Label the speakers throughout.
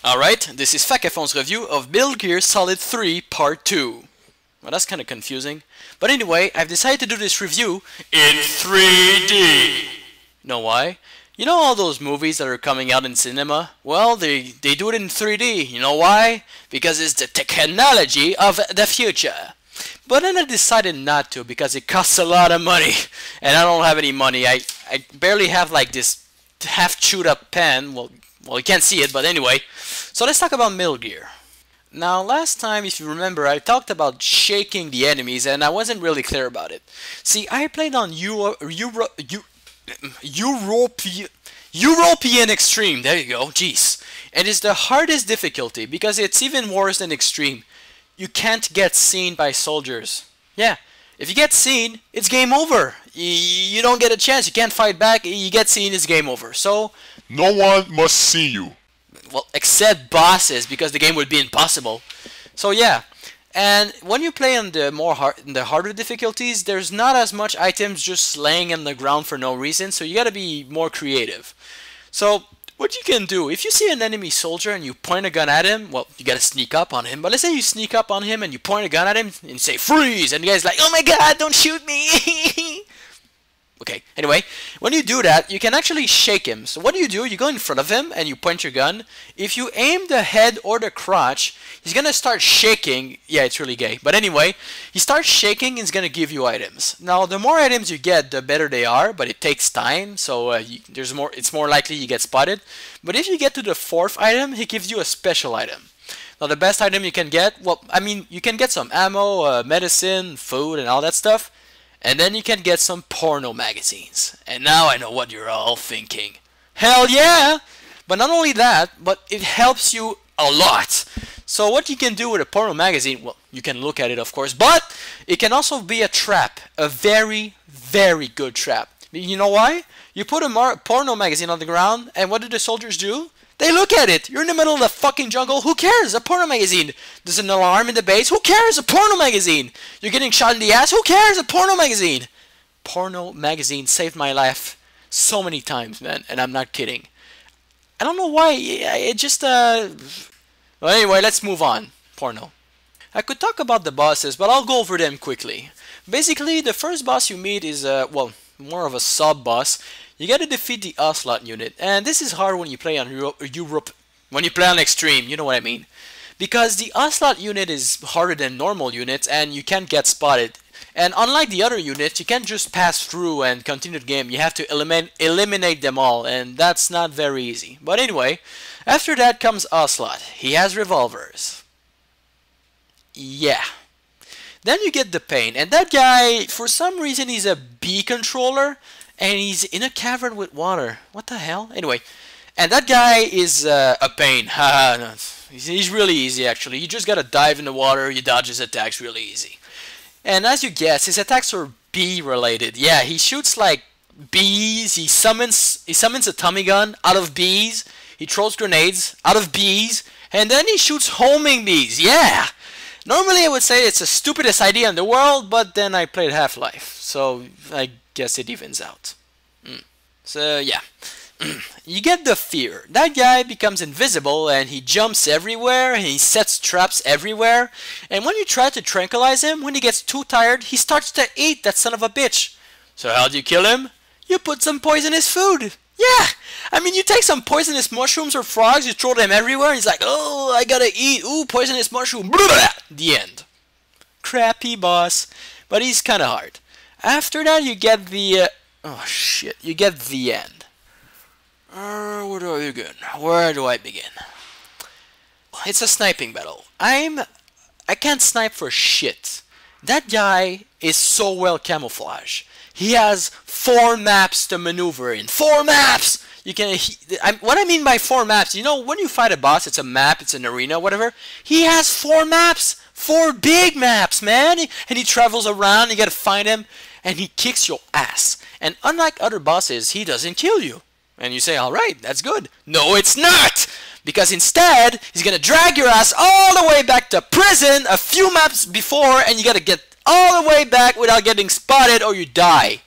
Speaker 1: Alright, this is Fakafon's review of Metal Gear Solid 3 Part 2. Well, that's kind of confusing. But anyway, I've decided to do this review in 3D. Know why? You know all those movies that are coming out in cinema? Well, they do it in 3D. You know why? Because it's the technology of the future. But then I decided not to because it costs a lot of money. And I don't have any money. I barely have like this half chewed up pen. Well, you can't see it, but anyway. So let's talk about Metal Gear. Now, last time, if you remember, I talked about shaking the enemies, and I wasn't really clear about it. See, I played on European Extreme. There you go. Jeez. And it's the hardest difficulty because it's even worse than Extreme. You can't get seen by soldiers. Yeah. If you get seen, it's game over. You don't get a chance. You can't fight back. You get seen, it's game over. So,
Speaker 2: no one must see you.
Speaker 1: Well, except bosses, because the game would be impossible. So yeah, and when you play on the harder difficulties, there's not as much items just laying on the ground for no reason. So you gotta be more creative. So what you can do, if you see an enemy soldier and you point a gun at him, well, you gotta sneak up on him. But let's say you sneak up on him and you point a gun at him and say freeze, and the guy's like, oh my god, don't shoot me. Okay, anyway, when you do that, you can actually shake him. So what do? You go in front of him and you point your gun. If you aim the head or the crotch, he's gonna start shaking. Yeah, it's really gay. But anyway, he starts shaking and he's gonna give you items. Now, the more items you get, the better they are, but it takes time, so it's more likely you get spotted. But if you get to the 4th item, he gives you a special item. Now, the best item you can get, well, I mean, you can get some ammo, medicine, food, and all that stuff. And then you can get some porno magazines. And now I know what you're all thinking. Hell yeah! But not only that, but it helps you a lot. So what you can do with a porno magazine, well, you can look at it of course, but it can also be a trap. A very, very good trap. You know why? You put a porno magazine on the ground, and what do the soldiers do? They look at it. You're in the middle of the fucking jungle. Who cares? A porno magazine. There's an alarm in the base. Who cares? A porno magazine. You're getting shot in the ass. Who cares? A porno magazine. Porno magazine saved my life so many times, man. And I'm not kidding. I don't know why. It just, Well, anyway, let's move on. Porno. I could talk about the bosses, but I'll go over them quickly. Basically, the first boss you meet is, well, more of a sub-boss. You gotta defeat the Ocelot unit, and this is hard when you play on when you play on Extreme, you know what I mean. Because the Ocelot unit is harder than normal units, and you can't get spotted. And unlike the other units, you can't just pass through and continue the game. You have to eliminate them all, and that's not very easy. But anyway, after that comes Ocelot. He has revolvers. Yeah. Then you get the Pain, and that guy, for some reason, he's a B controller. And he's in a cavern with water. What the hell? Anyway, and that guy is a pain. No, he's really easy, actually. You just gotta dive in the water, you dodge his attacks really easy. And as you guess, his attacks are bee-related. Yeah, he shoots like bees. He summons a Tommy gun out of bees. He throws grenades out of bees. And then he shoots homing bees. Yeah! Normally I would say it's the stupidest idea in the world, but then I played Half-Life. So I guess it evens out. So yeah, you get the Fear. That guy becomes invisible and he jumps everywhere and he sets traps everywhere. And when you try to tranquilize him, when he gets too tired, he starts to eat that son of a bitch. So how do you kill him? You put some poisonous food. Yeah, I mean, you take some poisonous mushrooms or frogs, you throw them everywhere, and he's like, oh, I gotta eat, ooh, poisonous mushroom, blah, blah, blah. The end. Crappy boss, but he's kinda hard. After that, you get the, oh shit, you get the end. Where do I begin? Where do I begin? It's a sniping battle. I can't snipe for shit. That guy is so well camouflaged. He has 4 maps to maneuver in. 4 maps! You can. What I mean by 4 maps, you know, when you fight a boss, it's a map, it's an arena, whatever. He has 4 maps, 4 big maps, man. And he travels around. You gotta find him, and he kicks your ass. And unlike other bosses, he doesn't kill you. And you say, all right, that's good. No, it's not, because instead he's gonna drag your ass all the way back to prison a few maps before, and you gotta get all the way back without getting spotted, or you die.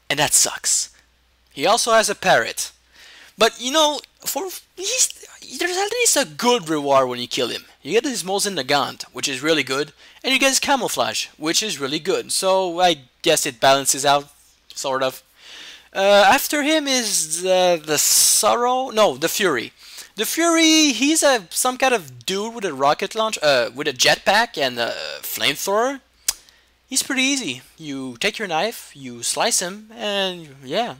Speaker 1: And that sucks. He also has a parrot. But you know, there's at least it's a good reward when you kill him. You get his Mosin Nagant, which is really good, and you get his camouflage, which is really good. So I guess it balances out, sort of. After him is the Sorrow, no, the Fury. The Fury, he's some kind of dude with a rocket launch, with a jetpack and a flamethrower. He's pretty easy. You take your knife, you slice him, and yeah.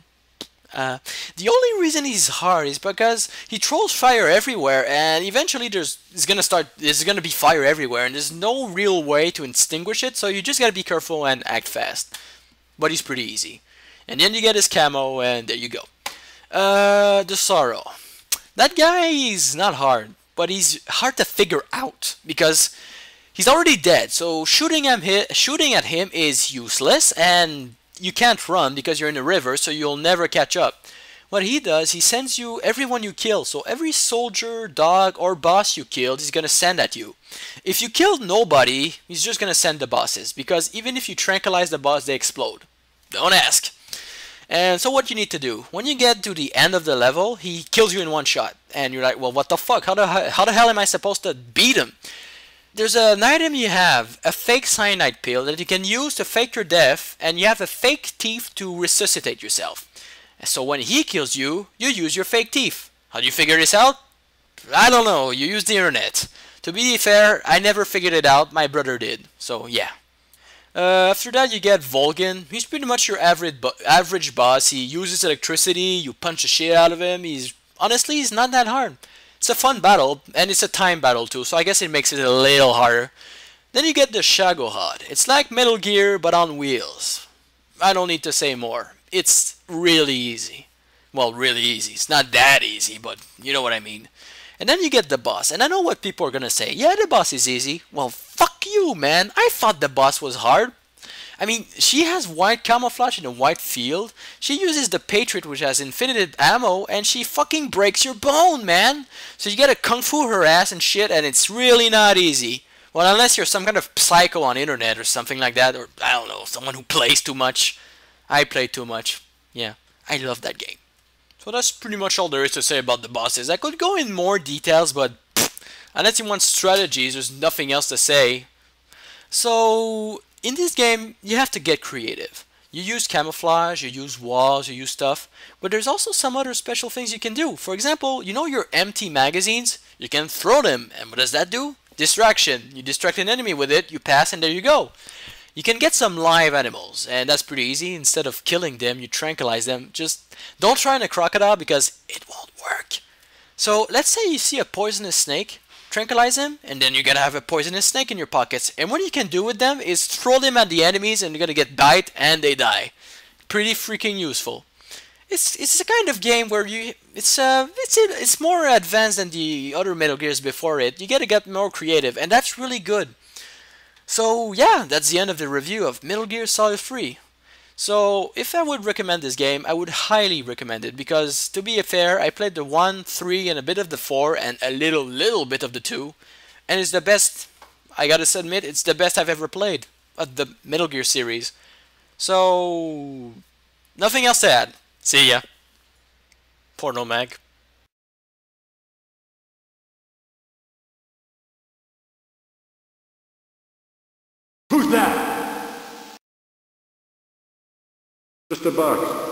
Speaker 1: The only reason he's hard is because he throws fire everywhere, and eventually there's gonna be fire everywhere, and there's no real way to extinguish it. So you just gotta be careful and act fast. But he's pretty easy. And then you get his camo, and there you go. The Sorrow. That guy is not hard, but he's hard to figure out because he's already dead. So shooting at him is useless, and you can't run because you're in a river, so you'll never catch up. What he does, he sends you everyone you kill. So every soldier, dog, or boss you killed, he's gonna send at you. If you killed nobody, he's just gonna send the bosses, because even if you tranquilize the boss, they explode. Don't ask. And so what you need to do, when you get to the end of the level, he kills you in one shot. And you're like, well, what the fuck? How the hell am I supposed to beat him? There's an item you have, a fake cyanide pill that you can use to fake your death, and you have a fake teeth to resuscitate yourself. So when he kills you, you use your fake teeth. How do you figure this out? I don't know, you use the internet. To be fair, I never figured it out, my brother did. So yeah. After that you get Volgin. He's pretty much your average boss. He uses electricity, you punch the shit out of him. Honestly, he's not that hard. It's a fun battle, and it's a time battle too, so I guess it makes it a little harder. Then you get the Shagohod. It's like Metal Gear, but on wheels. I don't need to say more. It's really easy. Well, really easy. It's not that easy, but you know what I mean. And then you get the boss, and I know what people are gonna say. Yeah, the boss is easy. Well, fuck you, man. I thought the boss was hard. I mean, she has white camouflage in a white field. She uses the Patriot, which has infinite ammo, and she fucking breaks your bone, man. So you gotta kung fu her ass and shit, and it's really not easy. Well, unless you're some kind of psycho on internet or something like that, or I don't know, someone who plays too much. I play too much. Yeah, I love that game. So that's pretty much all there is to say about the bosses. I could go in more details, but unless you want strategies, there's nothing else to say. So in this game, you have to get creative. You use camouflage, you use walls, you use stuff, but there's also some other special things you can do. For example, you know your empty magazines? You can throw them, and what does that do? Distraction. You distract an enemy with it, you pass, and there you go. You can get some live animals, and that's pretty easy. Instead of killing them, you tranquilize them. Just don't try on a crocodile because it won't work. So let's say you see a poisonous snake, tranquilize him, and then you're gonna have a poisonous snake in your pockets. And what you can do with them is throw them at the enemies, and you're gonna get bite, and they die. Pretty freaking useful. It's a kind of game where it's more advanced than the other Metal Gears before it. You gotta get more creative, and that's really good. So yeah, that's the end of the review of Metal Gear Solid 3. So if I would recommend this game, I would highly recommend it, because to be fair, I played the 1, 3, and a bit of the 4, and a little bit of the 2, and it's the best. I gotta admit, it's the best I've ever played of the Metal Gear series. So nothing else to add. See ya. Porno Mag.
Speaker 3: Who's that? Just a box.